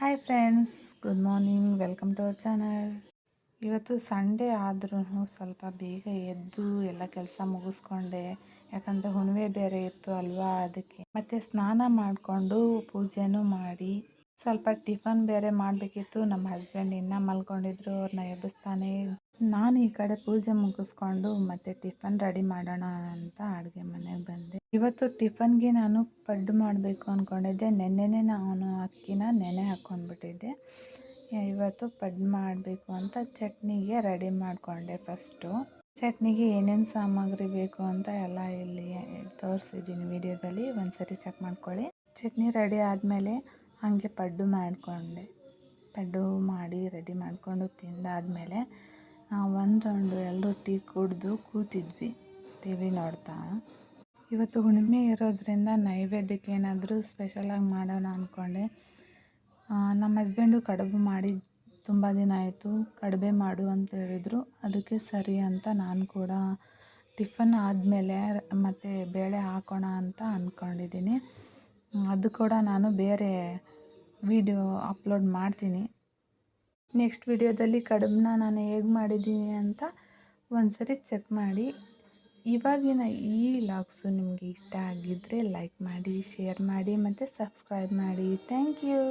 Hi friends, good morning. Welcome to our channel. ಇವತ್ತು Sunday ಆದ್ರೂ ಸ್ವಲ್ಪ ಬೇಗ ಎದ್ದು ಎಲ್ಲ ಕೆಲಸ ಮುಗಿಸ್ಕೊಂಡೆ. ಯಾಕಂದರೆ ಹುಣ್ಣಿಮೆ ಬೇರೆ ಇತ್ತು ಅಲ್ವಾ, ಅದಕ್ಕೆ ಮತ್ತು ಸ್ನಾನ ಮಾಡಿಕೊಂಡು ಪೂಜೆನೂ ಮಾಡಿ ಸ್ವಲ್ಪ ಟಿಫನ್ ಬೇರೆ ಮಾಡಬೇಕಿತ್ತು. ನಮ್ಮ ಹಸ್ಬೆಂಡ್ ಇನ್ನೂ ಮಲ್ಕೊಂಡಿದ್ರು, ಅವ್ರನ್ನ ಎಬ್ಬಿಸ್ತಾನೆ. ನಾನು ಈ ಕಡೆ ಪೂಜೆ ಮುಗಿಸ್ಕೊಂಡು ಮತ್ತು ಟಿಫನ್ ರೆಡಿ ಮಾಡೋಣ ಅಂತ ಅಡುಗೆ ಮನೆಗೆ ಬಂದೆ. ಇವತ್ತು ಟಿಫನ್ಗೆ ನಾನು ಪಡ್ಡು ಮಾಡಬೇಕು ಅಂದ್ಕೊಂಡಿದ್ದೆ. ನೆನ್ನೆನೇ ನಾನು ಅಕ್ಕಿನ ನೆನೆ ಹಾಕ್ಕೊಂಡ್ಬಿಟ್ಟಿದ್ದೆ. ಇವತ್ತು ಪಡ್ಡು ಮಾಡಬೇಕು ಅಂತ ಚಟ್ನಿಗೆ ರೆಡಿ ಮಾಡಿಕೊಂಡೆ. ಫಸ್ಟು ಚಟ್ನಿಗೆ ಏನೇನು ಸಾಮಗ್ರಿ ಬೇಕು ಅಂತ ಎಲ್ಲ ಇಲ್ಲಿ ತೋರಿಸಿದ್ದೀನಿ ವಿಡಿಯೋದಲ್ಲಿ, ಒಂದ್ಸರಿ ಚೆಕ್ ಮಾಡ್ಕೊಳ್ಳಿ. ಚಟ್ನಿ ರೆಡಿ ಆದಮೇಲೆ ಹಾಗೆ ಪಡ್ಡು ಮಾಡಿಕೊಂಡೆ. ಪಡ್ಡು ಮಾಡಿ ರೆಡಿ ಮಾಡಿಕೊಂಡು ತಿಂದಾದಮೇಲೆ ಒಂದು ರೌಂಡು ಎಲ್ಲರೂ ಟೀ ಕುಡಿದು ಕೂತಿದ್ವಿ ಟಿ ವಿ ನೋಡ್ತಾ. ಇವತ್ತು ಹುಣ್ಣಿಮೆ ಇರೋದ್ರಿಂದ ನೈವೇದ್ಯಕ್ಕೆ ಏನಾದರೂ ಸ್ಪೆಷಲಾಗಿ ಮಾಡೋಣ ಅಂದ್ಕೊಂಡೆ. ನಮ್ಮ ಹಸ್ಬೆಂಡು ಕಡುಬು ಮಾಡಿ ತುಂಬ ದಿನ ಆಯಿತು, ಕಡುಬೆ ಮಾಡು ಅಂತ ಹೇಳಿದರು. ಅದಕ್ಕೆ ಸರಿ ಅಂತ ನಾನು ಕೂಡ ಟಿಫನ್ ಆದಮೇಲೆ ಮತ್ತು ಬೇಳೆ ಹಾಕೋಣ ಅಂತ ಅಂದ್ಕೊಂಡಿದ್ದೀನಿ. ಅದು ಕೂಡ ನಾನು ಬೇರೆ ವಿಡಿಯೋ ಅಪ್ಲೋಡ್ ಮಾಡ್ತೀನಿ. ನೆಕ್ಸ್ಟ್ ವಿಡಿಯೋದಲ್ಲಿ ಕಡುಬನ್ನ ನಾನು ಹೇಗೆ ಮಾಡಿದ್ದೀನಿ ಅಂತ ಒಂದ್ಸರಿ ಚೆಕ್ ಮಾಡಿ. ಇವಾಗಿನ ಈ ವ್ಲಾಗ್ಸು ನಿಮಗೆ ಇಷ್ಟ ಆಗಿದ್ದರೆ ಲೈಕ್ ಮಾಡಿ, ಶೇರ್ ಮಾಡಿ ಮತ್ತು ಸಬ್ಸ್ಕ್ರೈಬ್ ಮಾಡಿ. Thank you.